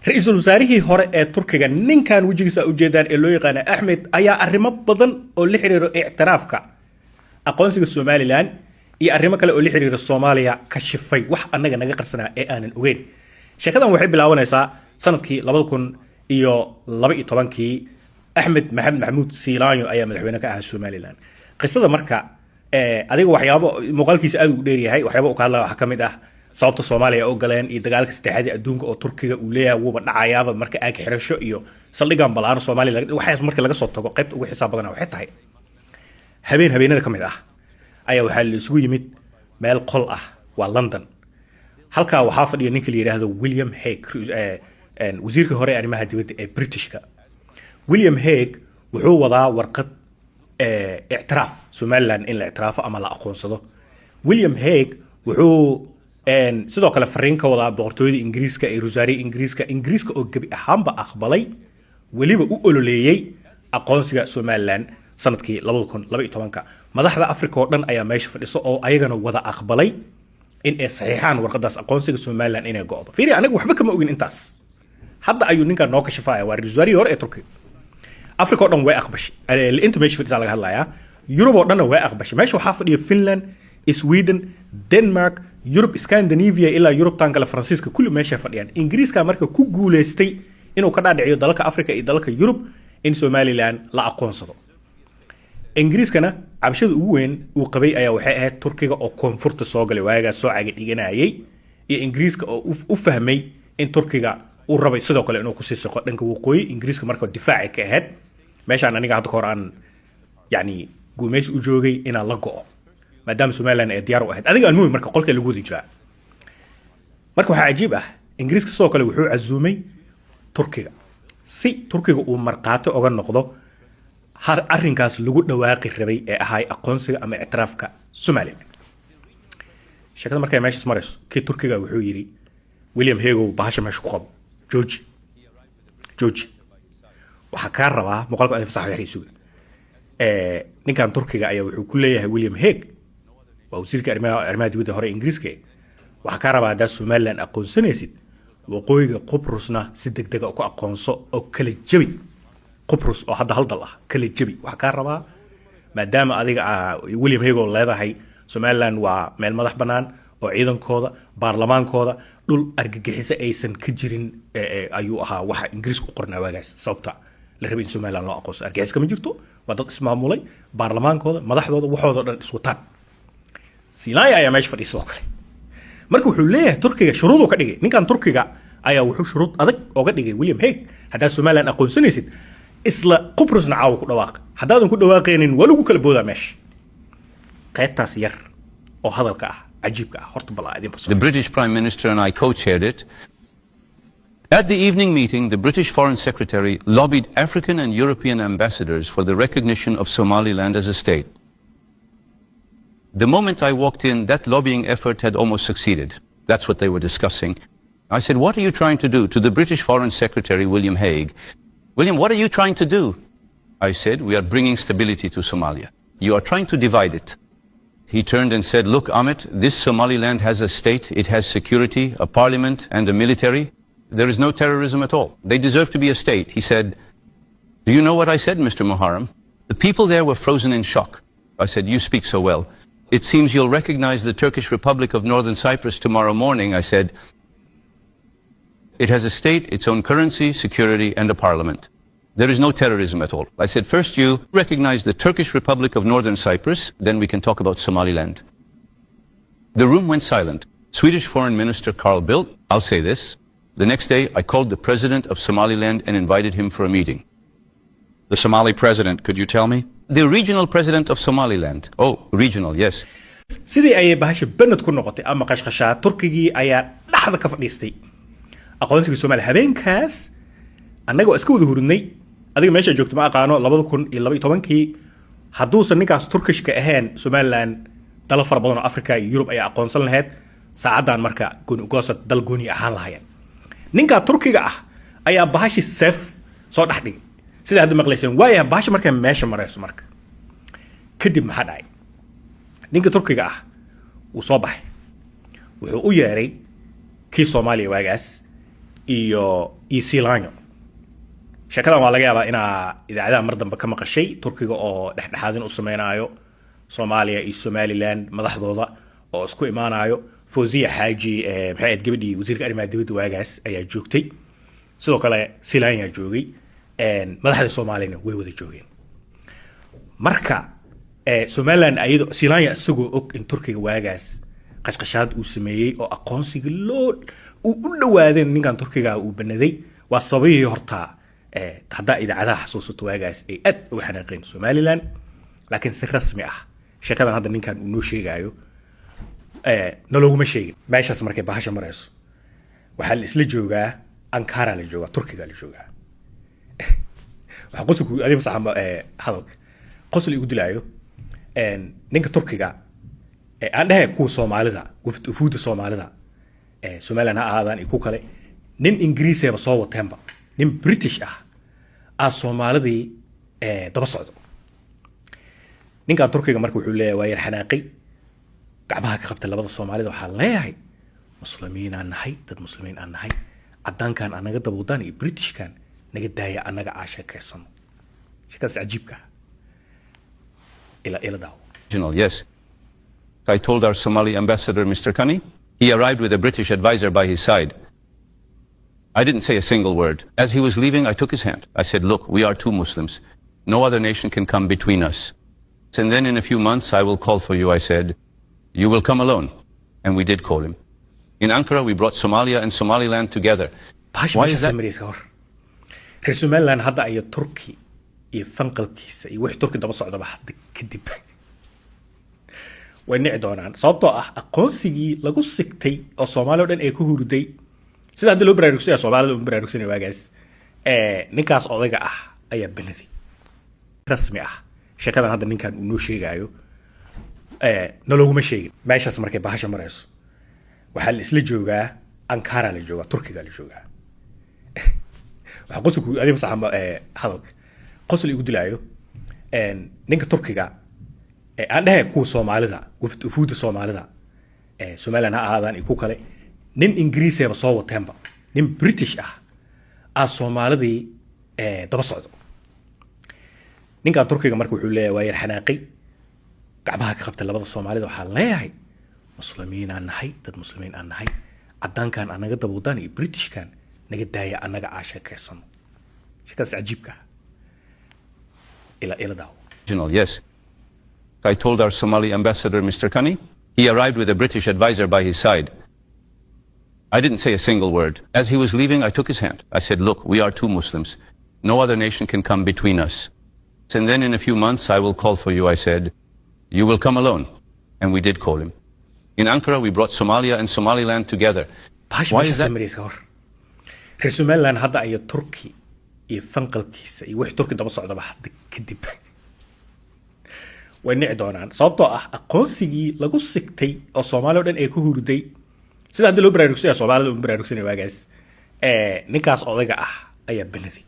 ra-iisul wasaarihii hore ee turkiga ninkan wejigiisa ujeedaan ee loo yaqaana axmed ayaa arrimo badan oo la xiriiro ictiraafka aqoonsiga somalilan iyo arrimo kale oo la xiriira soomaaliya ka shifay wax annaga naga qarsanaa ee aanan ogeyn sheekadan waxay bilaabanaysaa sanadkii 2012kii axmed maxamed maxamuud siilaanyo ayaa madaxweyne ka ahaa somalilan qisada marka adiga waxyaabo muuqaalkiisa aad u dheer yahay waxyaabo uu ka hadlaya waxa ka mid ah sababta Soomaaliya oo galeen iyo dagaalka saddexaad ee adduunka oo Turkiga uu leeyahay wuuba dhacayaaba marka aag xirasho iyo saldhigan balaar Soomaaliya waxa marka laga soo tago qaybta ugu xisaab badan waxay tahay habeenada ka mid ah ayaa waxa la isugu yimid meel qol ah waa London halka waxa fadhiya ninka la yiraahdo William Hague wasiirka hore ee arrimaha dibadda ee Britishka William Hague wuxuu wadaa warqad اعتراف Somaliland in la اعتراafo ama la aqoonsado William Hague wuxuu sidoo kale fariin ka wadaa boqortooyada Ingiriiska ee Rosario Ingiriiska oo gabi ahaanba aqbalay waliba u ololeeyay aqoonsiga Somaliland sanadkii 2012 madaxda Afrika oo dhan ayaa meesha fadhiso oo ayagana wada aqbalay in ay saxiixaan warqadaas aqoonsiga Somaliland inay go'do fiiri anagu waxba kama ogin intaas hadda ayuu ninka noo ka shafaya waa Rosario hore ee Turkiga Afrika oo dhan way aqbashay inta meesha fadhiisa laga hadlayaa Europe oo dhan way aqbashay meesha waxa fadhiya Finland Sweden Denmark Europe Scandinavia ila Europe tan kale Faransiiska kullu meesha fadhiyaan Ingiriiska marka ku guuleystay inuu ka dhaadhiciyo dalalka Afrika iyo dalalka Europe in Somaliland la aqoonsado Ingiriiskana cabashada ugu weyn uu qabay ayaa waxay ahayd Turkiga oo koonfurta soo galay waaga soo caga dhiganayay iyo Ingiriiska oo u fahmay in Turkiga uu rabay sidoo kale inuu ku sii saqo dhanka waqooyi Ingiriiska marka difaaci ka ahayd meeshaan aniga hadda hore aan yani guumeys u joogay in la go'o maadaama Somaliland ay diyaar u ahayd adiga aan muumin marka qolka lagu wada jiraa marka waxa cajiib ah Ingiriiska sidoo kale wuxuu casuumay Turkiga si Turkiga uu marqaato uga noqdo har arrinkaas lagu dhawaaqi rabay ee ahay aqoonsiga ama ictiraafka Somaliland shaqada markay meesha marayso kii Turkiga wuxuu yiri William Hague bahasha meesha ku qabo George waxa ka rabaa muuqaalka ay fasax waxay ninkan Turkiga ayaa wuxuu ku leeyahay William Hague waa wasiirka arrimaha dibadda hore Ingiriiska waxa ka rabaa da Somaliland aqoonsanaysid waqooyiga Qobrusna si degdeg ah ku aqoonso oo kala jabi Qobrus oo hadda hal dal ah kala jabi waxa ka rabaa maadaama adiga William Hague leedahay Somaliland waa meel madax banaan oo ciidankooda baarlamaankooda dhul argagixisa aysan ka jirin ayuu ahaa waxa Ingiriisku qornaa waagaas sababta la rabay in Somaliland loo aqoonso argagixis kama jirto waa dad ismaamulay baarlamaankooda madaxdooda waxooda dhan isku taan Silaaya ayaa meesha fadhiisoo kale marka wuxuu leeyahay Turkiga shuruudo ka dhigay ninkan Turkiga ayaa wuxuu shuruud adag uga dhigay William Hague hadaa Somaliland aqoonsanaysid isla Qobrusna caaw ku dhawaaq hadaadan ku dhawaaqeenin walagu kala booda meesha qaybtaas yar oo hadalka ah عجيبك horta bal aadin fasax The British Prime Minister and I co-chaired it. At the evening meeting, the British Foreign Secretary lobbied African and European ambassadors for the recognition of Somaliland as a state. The moment I walked in, that lobbying effort had almost succeeded. That's what they were discussing. I said, what are you trying to do? To the British Foreign Secretary, William Hague. William, what are you trying to do? I said, we are bringing stability to Somalia. You are trying to divide it. He turned and said, look, Ahmed, this Somaliland has a state, it has security, a parliament, and a military. There is no terrorism at all. They deserve to be a state. He said, do you know what I said, Mr. Muharrem? The people there were frozen in shock. I said, you speak so well. It seems you'll recognize the Turkish Republic of Northern Cyprus tomorrow morning. I said, it has a state, its own currency, security, and a parliament. There is no terrorism at all. I said, first you recognize the Turkish Republic of Northern Cyprus, then we can talk about Somaliland. The room went silent. Swedish Foreign Minister Carl Bildt, I'll say this. The next day, I called the president of Somaliland and invited him for a meeting. The Somali president, could you tell me? The regional president of Somaliland. Oh, regional, yes. sidii ay bahasha banad ku noqotay ama qashqashaa Turkigii ayaa dhaxda ka fadhiistay aqoonsiga Soomaaliya habeenkaas annaga iska wada hurnay adiga meesha joogto ma aqaano 2012kii haduusan ninkaas Turkishka ahayn Somaliland dalal fara badan oo Afrika iyo Europe ay aqoonsan lahayd saacadan marka goosad dal gooni ahaan lahaayeen ninka Turkiga ah ayaa bahashi saf soo dhaxdhigay sida hadda maqlaysan waaya bahashi marka meesha marayso marka kadib maxaa dhacay ninka Turkiga ah uu soo baxay wuxuu u yeeray kii Soomaaliya waagaas iyo Silanyo. sheekadan waa laga yaabaa inaa idaacadaha mar dambe ka maqashay Turkiga oo dhexdhexaadin u sameynaayo Soomaaliya iyo Somaliland madaxdooda oo isku imaanayo. Fawziya Xaaji maxay ahayd gabadhii wasiirka arrimaha dibadda waagaas ayaa joogtay, sidoo kale Silanyo joogay, madaxda Soomaaliyana way wada joogeen. Marka Somaliland ayado Silanyo isagoo og in Turkiga waagaas qashqashaad uu sameeyey oo aqoonsiga loo u dhawaadeen ninkan Turkiga uu banaday, waa sababihii horta haddaa idaacadaha xasuusato waagaas ay aad u xanaaqeen Somaliland. laakiin si rasmi ah sheekadan hadda ninkan uu noo sheegayo nalooguma sheegin. meeshaas markay bahasha marayso waxaa la isla joogaa Ankara la joogaa, Turkiga la joogaa. waxaa qosolku adiga saxamba hadalka qosol igu dilaayo ninka Turkiga aan dhahay kuwa Soomaalida wufuudda Soomaalida Somaliland ha ahaadaan iyo ku kale nin Ingiriisaba soo wateenba, nin British ah Soomaalidii daba socdo. ninkan Turkiga marka wuxuu leeyahay waa yar xanaaqay, gacmaha ka qabtay labada Soomaalida. waxaa leeyahay muslimiin aan nahay, dad muslimiin aan nahay, cadaankan anaga dabowdaan iyo Britishkan naga daaya anaga sheekaysano. sheekaas cajiibka ila daawo. Yes. I told our Somali ambassador, Mr. Kani. He arrived with a British advisor by his side. I didn't say a single word. As he was leaving, I took his hand. I said, look, we are two Muslims. No other nation can come between us. And then in a few months, I will call for you, I said. You will come alone. And we did call him. In Ankara, we brought Somalia and Somaliland together. Why is that? reer Somaliland hadda ay Turki iyo fanqalkiisa iyo wixii Turki daba socdaba hadda kadib way nici doonaan, sababtoo ah aqoonsigii lagu sigtay oo Soomaaliya oo dhan ay ku hurday sida hadda loo baraarugsanay Soomaalida oo baraarugsanay waagaas ninkaas odayga ah ayaa banaday rasmi ah. sheekadan hadda ninkan uu noo sheegayo nalooguma sheegin. meeshaas markay bahasha marayso waxaa la isla joogaa Ankara la joogaa, Turkiga la joogaa. waxaa qosolku adiga saxamba hadalka qosol igu dilaayo ninka Turkiga aan dhahay kuwa Soomaalida wufuudda Soomaalida Somaliland ha ahaadaan iyo ku kale nin Ingiriisaba soo wateenba, nin British ah Soomaalidii daba socdo. ninkan Turkiga marka wuxuu leeyahay waa yar xanaaqay, gacmaha ka qabtay labada Soomaalida. waxaa leeyahay muslimiin aan nahay, dad muslimiin aan nahay, cadaankan anaga dabowdaan iyo Britishkan naga daaya anaga sheekaysano. sheekaas cajiibka ila daawo. Yes. I told our Somali ambassador, Mr. Kani. He arrived with a British advisor by his side. I didn't say a single word. As he was leaving, I took his hand. I said, look, we are two Muslims. No other nation can come between us. And then in a few months, I will call for you, I said. You will come alone. And we did call him. In Ankara, we brought Somalia and Somaliland together. Why is that? reer Somaliland hadda ay Turki iyo fanqalkiisa iyo wixii Turki daba socdaba hadda kadib way nici doonaan, sababtoo ah aqoonsigii lagu sigtay oo Soomaaliya oo dhan ay ku hurday sida hadda loo baraarugsanay Soomaalida oo baraarugsanay waagaas ninkaas odayga ah ayaa banaday.